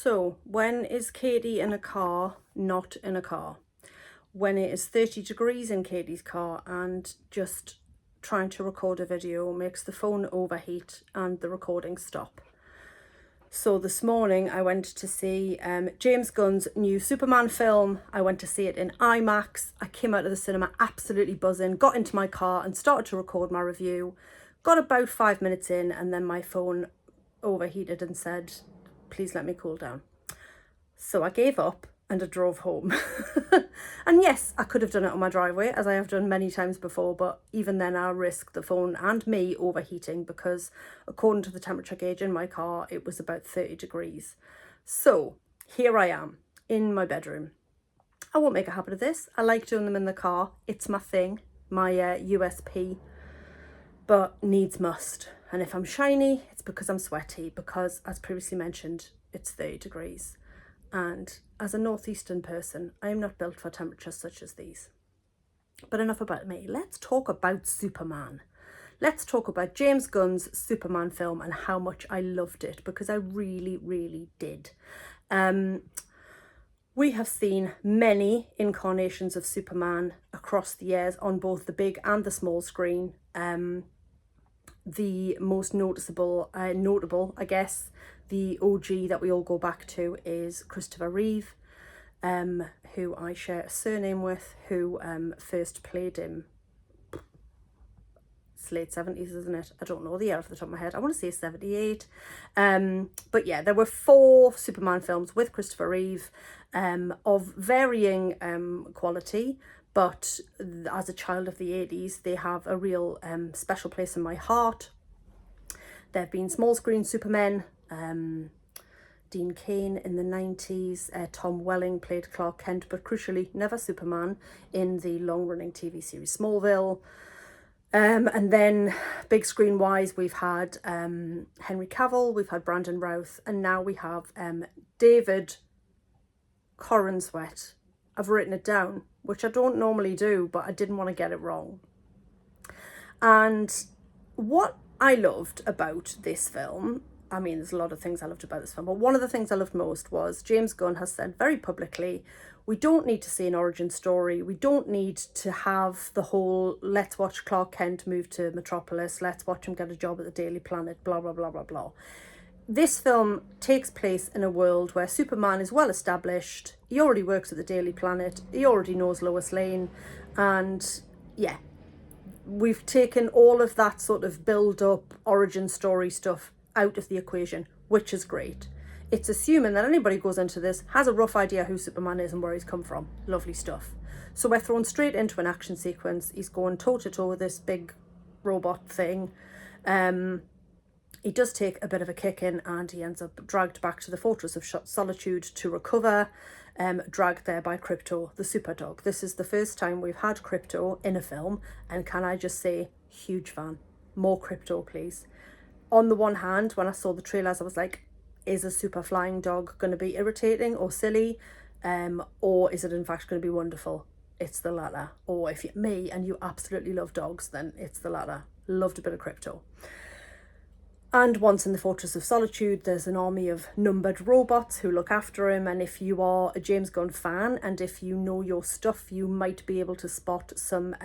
So, when is Katie in a car, not in a car? When it is 30 degrees in Katie's car and just trying to record a video makes the phone overheat and the recording stop. So this morning I went to see James Gunn's new Superman film. I went to see it in IMAX. I came out of the cinema absolutely buzzing, got into my car and started to record my review. Got about 5 minutes in and then my phone overheated and said, please let me cool down. So I gave up and I drove home. And yes, I could have done it on my driveway, as I have done many times before, but even then I risked the phone and me overheating because according to the temperature gauge in my car, it was about 30 degrees. So here I am in my bedroom. I won't make a habit of this. I like doing them in the car. It's my thing, my USP, but needs must. And if I'm shiny, it's because I'm sweaty, because as previously mentioned, it's 30 degrees. And as a northeastern person, I am not built for temperatures such as these. But enough about me. Let's talk about Superman. Let's talk about James Gunn's Superman film and how much I loved it, because I really, really did. We have seen many incarnations of Superman across the years on both the big and the small screen. The most notable, I guess, the OG that we all go back to is Christopher Reeve, who I share a surname with, who first played him. It's late 70s, isn't it? I don't know the year off the top of my head. I want to say 78. But yeah, there were 4 Superman films with Christopher Reeve of varying quality. But as a child of the 80s, they have a real special place in my heart. There have been small screen Supermen, Dean Cain in the 90s, Tom Welling played Clark Kent, but crucially never Superman in the long-running TV series Smallville. And then big screen wise, we've had Henry Cavill, we've had Brandon Routh, and now we have David Corenswet. I've written it down, which I don't normally do, but I didn't want to get it wrong. And what I loved about this film, I mean, there's a lot of things I loved about this film, but one of the things I loved most was James Gunn has said very publicly, we don't need to see an origin story. We don't need to have the whole, let's watch Clark Kent move to Metropolis, let's watch him get a job at the Daily Planet, blah, blah, blah, blah, blah. This film takes place in a world where Superman is well established. He already works at the Daily Planet. He already knows Lois Lane. And yeah, we've taken all of that sort of build-up origin story stuff out of the equation, which is great. It's assuming that anybody goes into this has a rough idea who Superman is and where he's come from. Lovely stuff. So we're thrown straight into an action sequence. He's going toe-to-toe with this big robot thing. He does take a bit of a kicking and he ends up dragged back to the Fortress of Solitude to recover, dragged there by Krypto, the superdog. This is the first time we've had Krypto in a film, and can I just say, huge fan. More Krypto, please. On the one hand, when I saw the trailers, I was like, is a super flying dog going to be irritating or silly? Or is it in fact going to be wonderful? It's the latter. Or if you're me and you absolutely love dogs, then it's the latter. Loved a bit of Krypto. And once in the Fortress of Solitude, there's an army of numbered robots who look after him. And if you are a James Gunn fan and if you know your stuff, you might be able to spot some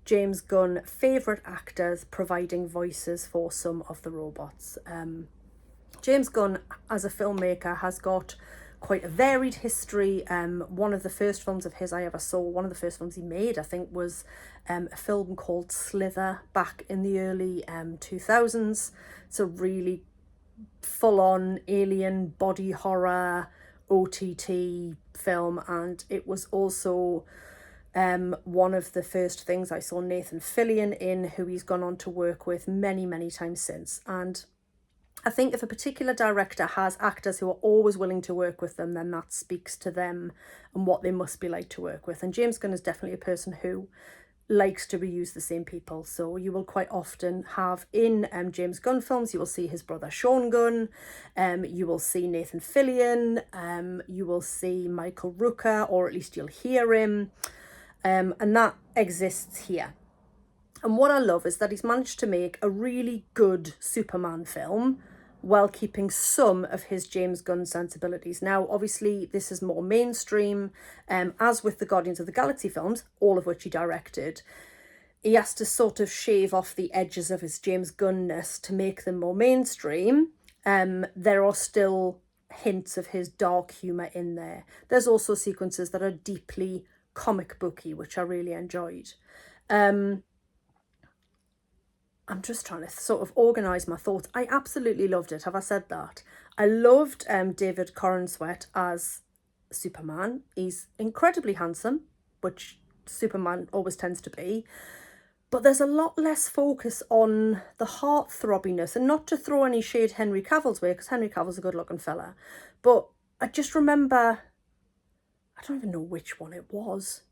James Gunn favourite actors providing voices for some of the robots. James Gunn, as a filmmaker, has got quite a varied history. One of the first films of his I ever saw, one of the first films he made, I think, was a film called Slither back in the early 2000s. It's a really full-on alien body horror OTT film, and it was also one of the first things I saw Nathan Fillion in, who he's gone on to work with many, many times since. And I think if a particular director has actors who are always willing to work with them, then that speaks to them and what they must be like to work with. And James Gunn is definitely a person who likes to reuse the same people. So you will quite often have in James Gunn films, you will see his brother Sean Gunn, you will see Nathan Fillion, you will see Michael Rooker, or at least you'll hear him. And that exists here. And what I love is that he's managed to make a really good Superman film while keeping some of his James Gunn sensibilities. Now, obviously, this is more mainstream, as with the Guardians of the Galaxy films, all of which he directed. He has to sort of shave off the edges of his James Gunn-ness to make them more mainstream. There are still hints of his dark humour in there. There's also sequences that are deeply comic booky, which I really enjoyed. I'm just trying to sort of organise my thoughts. I absolutely loved it. Have I said that? I loved David Corenswet as Superman. He's incredibly handsome, which Superman always tends to be. But there's a lot less focus on the heart-throbbiness, and not to throw any shade Henry Cavill's way, because Henry Cavill's a good-looking fella. But I just remember, I don't even know which one it was.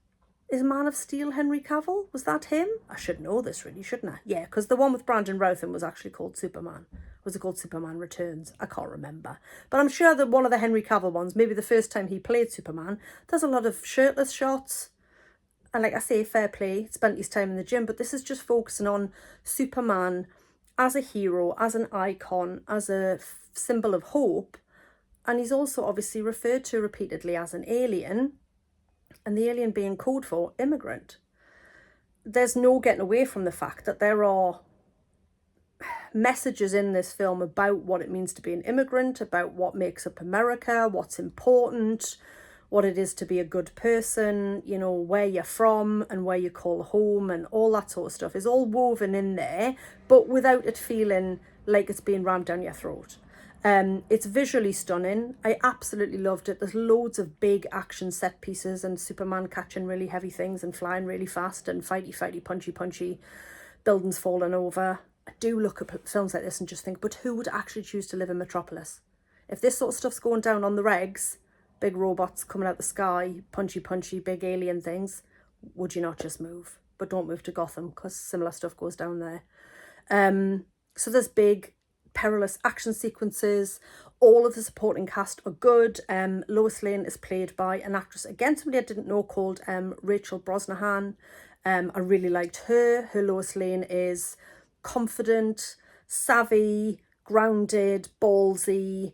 Is Man of Steel Henry Cavill? Was that him? I should know this really, shouldn't I? Yeah, because the one with Brandon Routham was actually called Superman. Was it called Superman Returns? I can't remember. But I'm sure that one of the Henry Cavill ones, maybe the first time he played Superman, there's a lot of shirtless shots. And like I say, fair play, spent his time in the gym, but this is just focusing on Superman as a hero, as an icon, as a symbol of hope. And he's also obviously referred to repeatedly as an alien, and the alien being code for immigrant. There's no getting away from the fact that there are messages in this film about what it means to be an immigrant, about what makes up America, what's important, what it is to be a good person, you know, where you're from and where you call home, and all that sort of stuff is all woven in there, but without it feeling like it's being rammed down your throat. It's visually stunning. I absolutely loved it. There's loads of big action set pieces and Superman catching really heavy things and flying really fast and fighty, punchy, buildings falling over. I do look at films like this and just think, but who would actually choose to live in Metropolis? If this sort of stuff's going down on the regs, big robots coming out the sky, punchy, big alien things, would you not just move? But don't move to Gotham, because similar stuff goes down there. So there's big, perilous action sequences. All of the supporting cast are good. Lois Lane is played by an actress, again, somebody I didn't know, called Rachel Brosnahan. I really liked her. Her Lois Lane is confident, savvy, grounded, ballsy,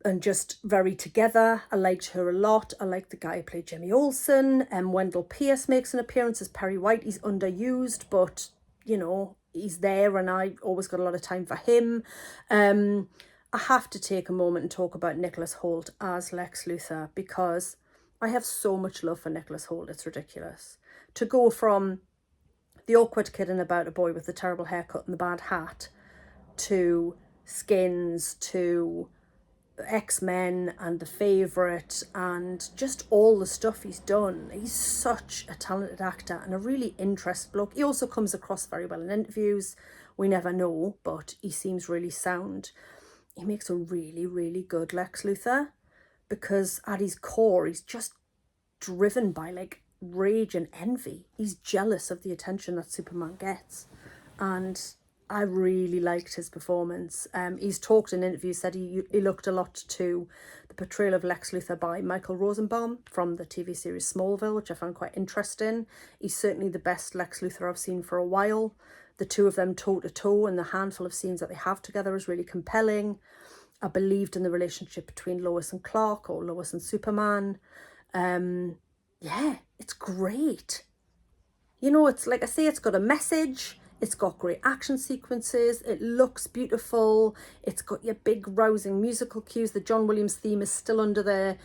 and just very together. I liked her a lot. I liked the guy who played Jimmy Olsen. Wendell Pierce makes an appearance as Perry White. He's underused, but, you know, he's there, and I always got a lot of time for him. I have to take a moment and talk about Nicholas Hoult as Lex Luthor, because I have so much love for Nicholas Hoult. It's ridiculous. To go from the awkward kid in About a Boy with the terrible haircut and the bad hat to Skins, to X-Men and The Favourite, and just all the stuff he's done. He's such a talented actor and a really interesting bloke. He also comes across very well in interviews. We never know, but he seems really sound. He makes a really good Lex Luthor, because at his core, he's just driven by like rage and envy. He's jealous of the attention that Superman gets, and I really liked his performance. He's talked in interviews, said he looked a lot to the portrayal of Lex Luthor by Michael Rosenbaum from the TV series Smallville, which I found quite interesting. He's certainly the best Lex Luthor I've seen for a while. The two of them toe to toe, and the handful of scenes that they have together is really compelling. I believed in the relationship between Lois and Clark, or Lois and Superman. Yeah, it's great. You know, it's like I say, it's got a message. It's got great action sequences. It looks beautiful. It's got your big rousing musical cues. The John Williams theme is still under there.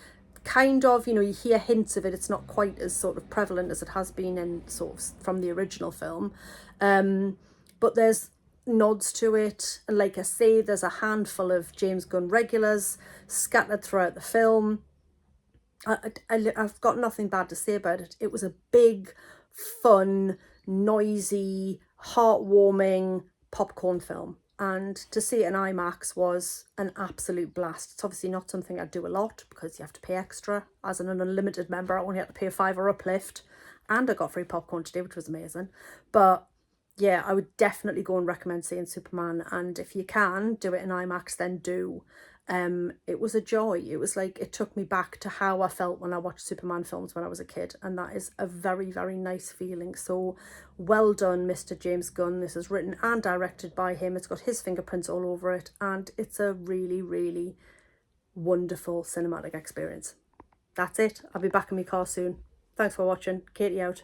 Kind of, you know, you hear hints of it. It's not quite as sort of prevalent as it has been in sort of from the original film. But there's nods to it. And like I say, there's a handful of James Gunn regulars scattered throughout the film. I've got nothing bad to say about it. It was a big, fun, noisy, heartwarming popcorn film, and to see it in IMAX was an absolute blast. It's obviously not something I'd do a lot, because you have to pay extra. As an unlimited member, I only had to pay a £5 uplift, and I got free popcorn today, which was amazing. But yeah, I would definitely go and recommend seeing Superman, and if you can do it in IMAX, then do. It was a joy. It was like, it took me back to how I felt when I watched Superman films when I was a kid, and that is a very, very nice feeling. So well done, Mr. James Gunn. This is written and directed by him. It's got his fingerprints all over it, and it's a really, really wonderful cinematic experience. That's it. I'll be back in my car soon. Thanks for watching. Katie out.